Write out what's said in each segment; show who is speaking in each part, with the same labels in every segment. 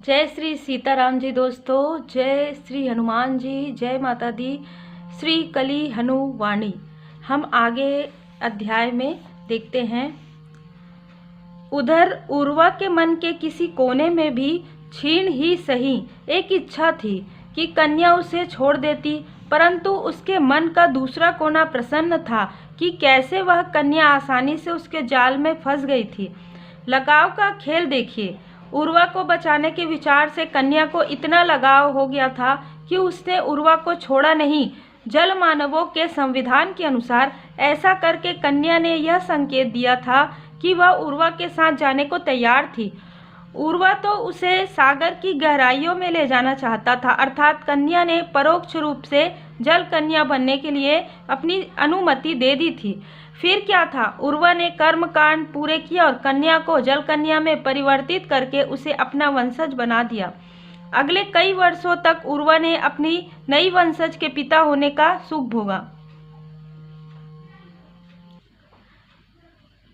Speaker 1: जय श्री सीताराम जी दोस्तों, जय श्री हनुमान जी, जय माता दी। श्री कली हनुवाणी। हम आगे अध्याय में देखते हैं। उधर उर्वा के मन के किसी कोने में भी क्षीण ही सही एक इच्छा थी कि कन्या उसे छोड़ देती, परंतु उसके मन का दूसरा कोना प्रसन्न था कि कैसे वह कन्या आसानी से उसके जाल में फंस गई थी। लगाव का खेल देखिए। उर्वा को बचाने के विचार से कन्या को इतना लगाव हो गया था कि उसने उर्वा को छोड़ा नहीं। जल मानवों के संविधान के अनुसार ऐसा करके कन्या ने यह संकेत दिया था कि वह उर्वा के साथ जाने को तैयार थी। उर्वा तो उसे सागर की गहराइयों में ले जाना चाहता था, अर्थात कन्या ने परोक्ष रूप से जल कन्या बनने के लिए अपनी अनुमति दे दी थी। फिर क्या था, उर्वा ने कर्म कांड पूरे किया और कन्या को जल कन्या में परिवर्तित करके उसे अपना वंशज बना दिया। अगले कई वर्षों तक उर्वा ने अपनी नई वंशज के पिता होने का सुख भोगा।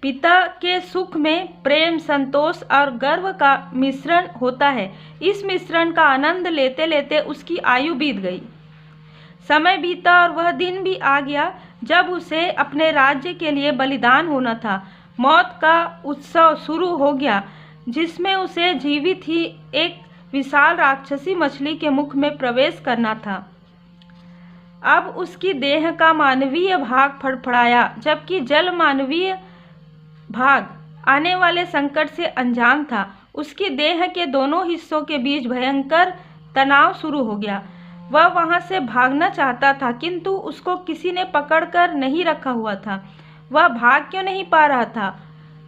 Speaker 1: पिता के सुख में प्रेम, संतोष और गर्व का मिश्रण होता है। इस मिश्रण का आनंद लेते लेते उसकी आयु बीत गई। समय बीता और वह दिन भी आ गया जब उसे अपने राज्य के लिए बलिदान होना था। मौत का उत्सव शुरू हो गया, जिसमें उसे जीवित ही एक विशाल राक्षसी मछली के मुख में प्रवेश करना था। अब उसकी देह का मानवीय भाग फड़फड़ाया, जबकि जल मानवीय भाग आने वाले संकट से अनजान था। उसकी देह के दोनों हिस्सों के बीच भयंकर तनाव शुरू हो गया। वह वहां से भागना चाहता था, किंतु उसको किसी ने पकड़कर नहीं रखा हुआ था। वह भाग क्यों नहीं पा रहा था?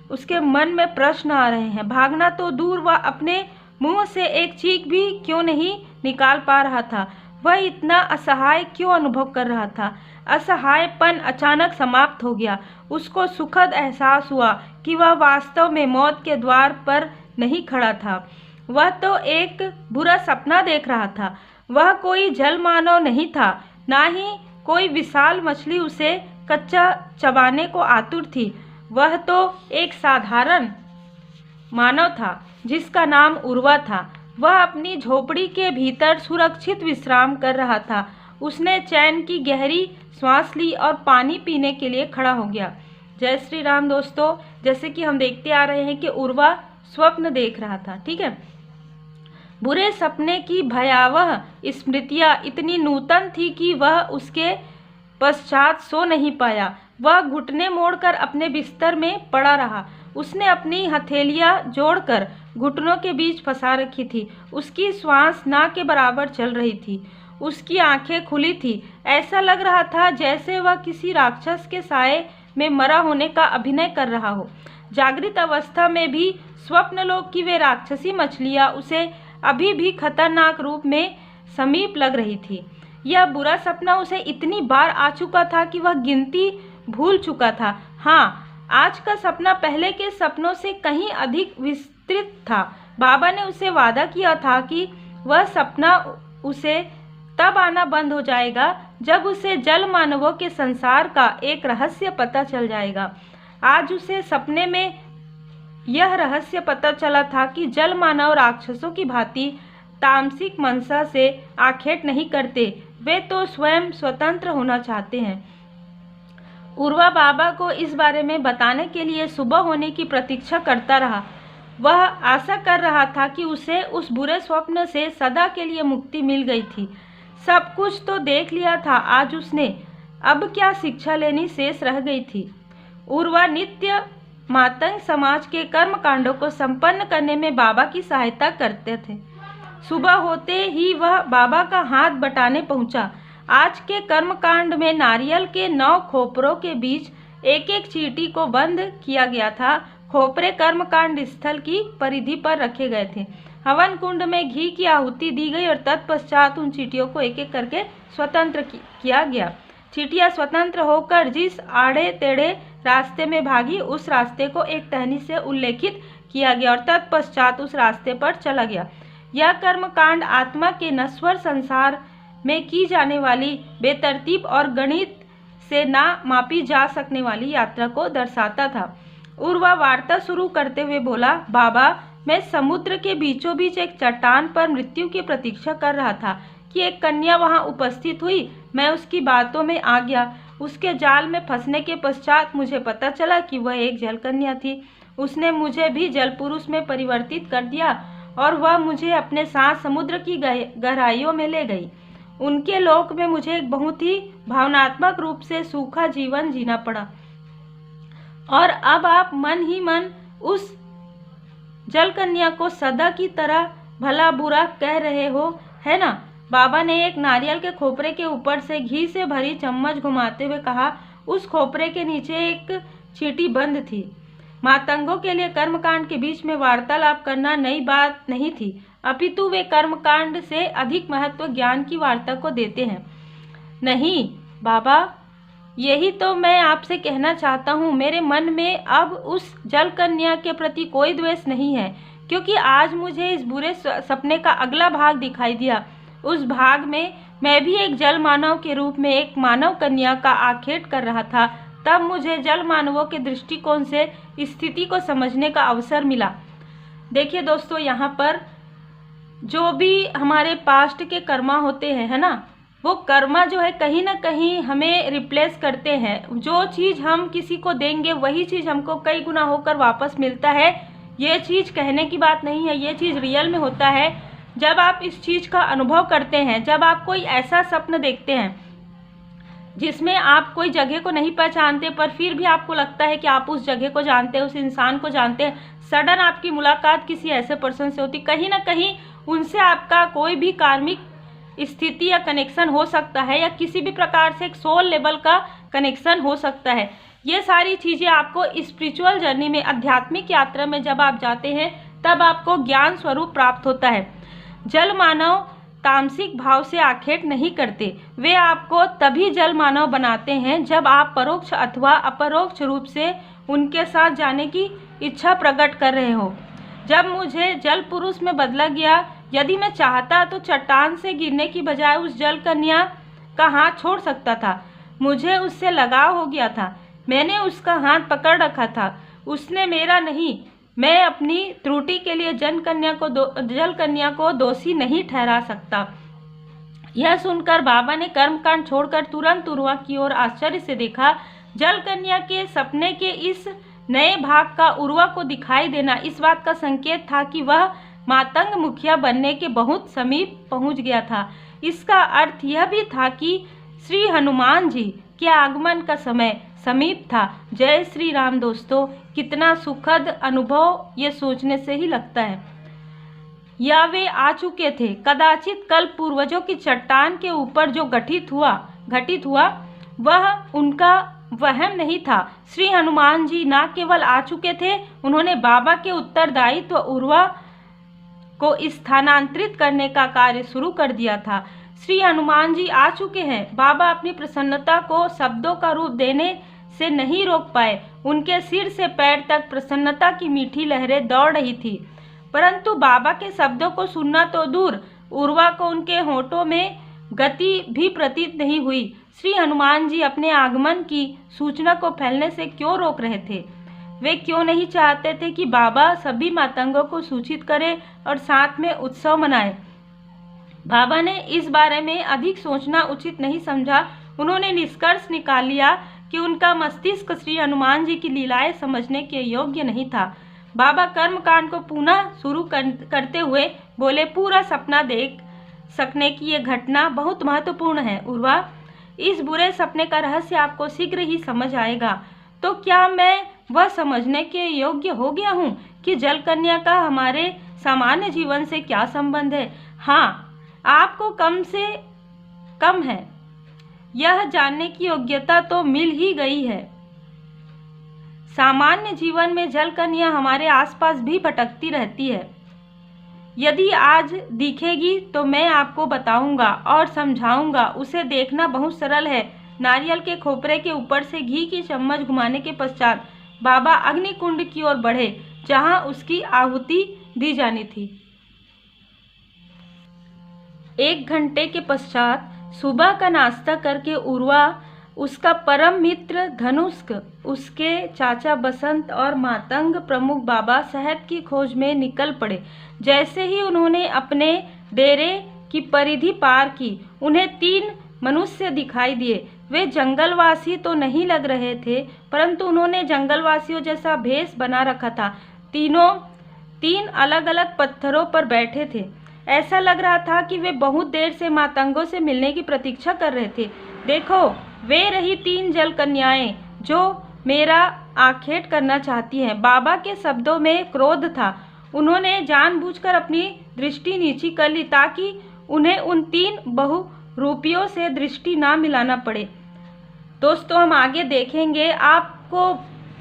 Speaker 1: उसके मन में प्रश्न आ रहे हैं। भागना तो दूर, वह अपने मुंह से एक चीख भी क्यों नहीं निकाल पा रहा था? वह इतना असहाय क्यों अनुभव कर रहा था? असहायपन अचानक समाप्त हो गया। उसको सुखद एहसास हुआ कि वह वास्तव में मौत के द्वार पर नहीं खड़ा था। वह तो एक बुरा सपना देख रहा था। वह कोई जल मानव नहीं था, ना ही कोई विशाल मछली उसे कच्चा चबाने को आतुर थी। वह तो एक साधारण मानव था जिसका नाम उर्वा था। वह अपनी झोपड़ी के भीतर सुरक्षित विश्राम कर रहा था। उसने चैन की गहरी सांस ली और पानी पीने के लिए खड़ा हो गया। जय श्री राम दोस्तों, जैसे कि हम देखते आ रहे हैं कि उर्वा स्वप्न देख रहा था। ठीक है, बुरे सपने की भयावह स्मृतियां इतनी नूतन थी कि वह उसके पश्चात सो नहीं पाया। वह घुटने मोड़कर अपने बिस्तर में पड़ा रहा। उसने अपनी हथेलियां जोड़कर घुटनों के बीच फंसा रखी थी। उसकी श्वास नाक के बराबर चल रही थी। उसकी आंखें खुली थी। ऐसा लग रहा था जैसे वह किसी राक्षस के साए में मरा होने का अभिनय कर रहा हो। जागृत अवस्था में भी स्वप्नलोक की वे राक्षसी मछलियां उसे अभी भी खतरनाक रूप में समीप लग रही थी। यह बुरा सपना उसे इतनी बार आ चुका था कि वह गिनती भूल चुका था। हाँ, आज का सपना पहले के सपनों से कहीं अधिक विस्तृत था। बाबा ने उसे वादा किया था कि वह सपना उसे तब आना बंद हो जाएगा जब उसे जल मानवों के संसार का एक रहस्य पता चल जाएगा। आज उसे सपने में यह रहस्य पता चला था कि जल मानव राक्षसों की भांति तामसिक मनसा से आखेट नहीं करते। वे तो स्वयं स्वतंत्र होना चाहते हैं। उर्वा बाबा को इस बारे में बताने के लिए सुबह होने की प्रतीक्षा करता रहा। वह आशा कर रहा था कि उसे उस बुरे स्वप्न से सदा के लिए मुक्ति मिल गई थी। सब कुछ तो देख लिया था आज उसने, अब क्या शिक्षा लेनी शेष रह गई थी। उर्वा नित्य मातंग समाज के कर्म कांडों को संपन्न करने में बाबा की सहायता करते थे। सुबह होते ही वह बाबा का हाथ बटाने पहुंचा। आज के कर्म कांड में नारियल के 9 खोपरों के बीच एक एक चींटी को बंद किया गया था। खोपरे कर्म कांड स्थल की परिधि पर रखे गए थे। हवन कुंड में घी की आहुति दी गई और तत्पश्चात उन चींटियों को एक एक करके स्वतंत्र किया गया। चींटियां स्वतंत्र होकर जिस आड़े टेढ़े रास्ते में भागी, उस रास्ते को एक टहनी से उल्लेखित किया गया और तत्पश्चात उस रास्ते पर चला गया। यह कर्मकांड आत्मा के नश्वर संसार में की जाने वाली बेतरतीब और गणित से ना मापी जा सकने वाली यात्रा को दर्शाता था। उर्वा वार्ता शुरू करते हुए बोला, बाबा, मैं समुद्र के बीचों बीच एक चट्टान पर मृत्यु की प्रतीक्षा कर रहा था कि एक कन्या वहां उपस्थित हुई। मैं उसकी बातों में आ गया। उसके जाल में फंसने के पश्चात मुझे पता चला कि वह एक जल कन्या थी। उसने मुझे भी जल पुरुष में परिवर्तित कर दिया और वह मुझे अपने साथ समुद्र की गहराइयों में ले गई। उनके लोक में मुझे एक बहुत ही भावनात्मक रूप से सूखा जीवन जीना पड़ा। और अब आप मन ही मन उस जल कन्या को सदा की तरह भला बुरा कह रहे हो, है ना? बाबा ने एक नारियल के खोपरे के ऊपर से घी से भरी चम्मच घुमाते हुए कहा। उस खोपरे के नीचे एक चींटी बंद थी। मातंगों के लिए कर्मकांड के बीच में वार्तालाप करना नई बात नहीं थी, अपितु वे कर्मकांड से अधिक महत्व ज्ञान की वार्ता को देते हैं। नहीं बाबा, यही तो मैं आपसे कहना चाहता हूँ। मेरे मन में अब उस जल कन्या के प्रति कोई द्वेष नहीं है, क्योंकि आज मुझे इस बुरे सपने का अगला भाग दिखाई दिया। उस भाग में मैं भी एक जल मानव के रूप में एक मानव कन्या का आखेट कर रहा था। तब मुझे जल मानवों के दृष्टिकोण से स्थिति को समझने का अवसर मिला। देखिए दोस्तों, यहाँ पर जो भी हमारे पास्ट के कर्मा होते हैं, है ना, वो कर्मा जो है कहीं ना कहीं हमें रिप्लेस करते हैं। जो चीज़ हम किसी को देंगे वही चीज़ हमको कई गुना होकर वापस मिलता है। ये चीज़ कहने की बात नहीं है, ये चीज़ रियल में होता है। जब आप इस चीज़ का अनुभव करते हैं, जब आप कोई ऐसा स्वप्न देखते हैं जिसमें आप कोई जगह को नहीं पहचानते पर फिर भी आपको लगता है कि आप उस जगह को जानते हैं, उस इंसान को जानते हैं, सडन आपकी मुलाकात किसी ऐसे पर्सन से होती, कहीं ना कहीं उनसे आपका कोई भी कार्मिक स्थिति या कनेक्शन हो सकता है, या किसी भी प्रकार से एक सोल लेवल का कनेक्शन हो सकता है। ये सारी चीज़ें आपको स्पिरिचुअल जर्नी में, आध्यात्मिक यात्रा में जब आप जाते हैं तब आपको ज्ञान स्वरूप प्राप्त होता है। जल मानव तामसिक भाव से आखेट नहीं करते, वे आपको तभी जल मानव बनाते हैं जब आप परोक्ष अथवा अपरोक्ष रूप से उनके साथ जाने की इच्छा प्रकट कर रहे हो। जब मुझे जल पुरुष में बदला गया, यदि मैं चाहता तो चट्टान से गिरने की बजाय उस जल कन्या का हाथ छोड़ सकता था। मुझे उससे लगाव हो गया था, मैंने उसका हाथ पकड़ रखा था, उसने मेरा नहीं। मैं अपनी त्रुटि के लिए जल कन्या को दोषी नहीं ठहरा सकता। यह सुनकर बाबा ने कर्मकांड छोड़कर तुरंत उर्वा की ओर आश्चर्य से देखा। जल कन्या के सपने के इस नए भाग का उर्वा को दिखाई देना इस बात का संकेत था कि वह मातंग मुखिया बनने के बहुत समीप पहुंच गया था। इसका अर्थ यह भी था कि श्री हनुमान जी के आगमन का समय समीप था। जय श्री राम दोस्तों, कितना सुखद अनुभव ये सोचने से ही लगता है। या वे आ चुके थे। कदाचित कल पूर्वजों की चट्टान के ऊपर जो घटित हुआ वह उनका वहम नहीं था। श्री हनुमान जी न केवल आ चुके थे, उन्होंने बाबा के उत्तरदायित्व उर्वा को स्थानांतरित करने का कार्य शुरू कर दिया था। श्री हनुमान जी आ चुके हैं। बाबा अपनी प्रसन्नता को शब्दों का रूप देने से नहीं रोक पाए। उनके सिर से पैर तक प्रसन्नता की मीठी लहरें दौड़ रही थी, परंतु बाबा के शब्दों को सुनना तो दूर, उर्वा को उनके होठों में गति भी प्रतीत नहीं हुई। श्री हनुमान जी अपने आगमन की सूचना को फैलने से क्यों रोक रहे थे? वे क्यों नहीं चाहते थे कि बाबा सभी मातंगों को सूचित करें और साथ में उत्सव मनाएं? बाबा ने इस बारे में अधिक सोचना उचित नहीं समझा। उन्होंने निष्कर्ष निकाल लिया कि उनका मस्तिष्क श्री हनुमान जी की लीलाएं समझने के योग्य नहीं था। बाबा कर्मकांड को पुनः शुरू करते हुए बोले, पूरा सपना देख सकने की ये घटना बहुत महत्वपूर्ण है उर्वा। इस बुरे सपने का रहस्य आपको शीघ्र ही समझ आएगा। तो क्या मैं वह समझने के योग्य हो गया हूँ कि जल कन्या का हमारे सामान्य जीवन से क्या संबंध है? हाँ, आपको कम से कम है यह जानने की योग्यता तो मिल ही गई है। सामान्य जीवन में जल कन्या हमारे आसपास भी भटकती रहती है। यदि आज दिखेगी तो मैं आपको बताऊंगा और समझाऊंगा। उसे देखना बहुत सरल है। नारियल के खोपरे के ऊपर से घी की चम्मच घुमाने के पश्चात बाबा अग्निकुंड की ओर बढ़े, जहां उसकी आहुति दी जानी थी। 1 घंटे के पश्चात सुबह का नाश्ता करके उर्वा उसका परम मित्र धनुष्क, उसके चाचा बसंत और मातंग प्रमुख बाबा शहद की खोज में निकल पड़े। जैसे ही उन्होंने अपने डेरे की परिधि पार की, उन्हें 3 मनुष्य दिखाई दिए। वे जंगलवासी तो नहीं लग रहे थे, परंतु उन्होंने जंगलवासियों जैसा भेष बना रखा था। तीनों 3 अलग अलग पत्थरों पर बैठे थे। ऐसा लग रहा था कि वे बहुत देर से मातंगों से मिलने की प्रतीक्षा कर रहे थे। देखो, वे रही 3 जल कन्याएं जो मेरा आखेट करना चाहती हैं। बाबा के शब्दों में क्रोध था। उन्होंने जानबूझकर अपनी दृष्टि नीची कर ली ताकि उन्हें उन 3 बहुरूपियों से दृष्टि ना मिलाना पड़े। दोस्तों, हम आगे देखेंगे, आपको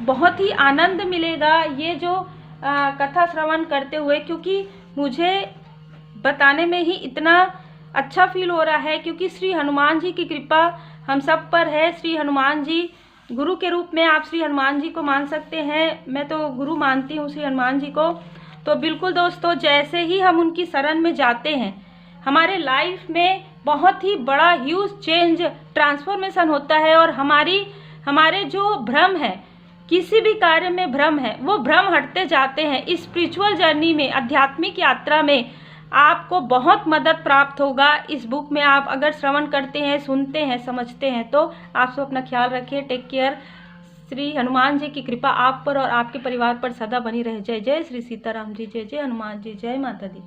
Speaker 1: बहुत ही आनंद मिलेगा ये जो कथा श्रवण करते हुए, क्योंकि मुझे बताने में ही इतना अच्छा फील हो रहा है, क्योंकि श्री हनुमान जी की कृपा हम सब पर है। श्री हनुमान जी गुरु के रूप में आप श्री हनुमान जी को मान सकते हैं। मैं तो गुरु मानती हूँ श्री हनुमान जी को। तो बिल्कुल दोस्तों, जैसे ही हम उनकी शरण में जाते हैं, हमारे लाइफ में बहुत ही बड़ा ह्यूज चेंज, ट्रांसफॉर्मेशन होता है और हमारे जो भ्रम है, किसी भी कार्य में भ्रम है, वो भ्रम हटते जाते हैं। इस स्पिरिचुअल जर्नी में, आध्यात्मिक यात्रा में आपको बहुत मदद प्राप्त होगा। इस बुक में आप अगर श्रवण करते हैं, सुनते हैं, समझते हैं, तो आप सब अपना ख्याल रखिए। Take care. श्री हनुमान जी की कृपा आप पर और आपके परिवार पर सदा बनी रहे। जय जय श्री सीताराम जी, जय जय हनुमान जी, जय माता दी।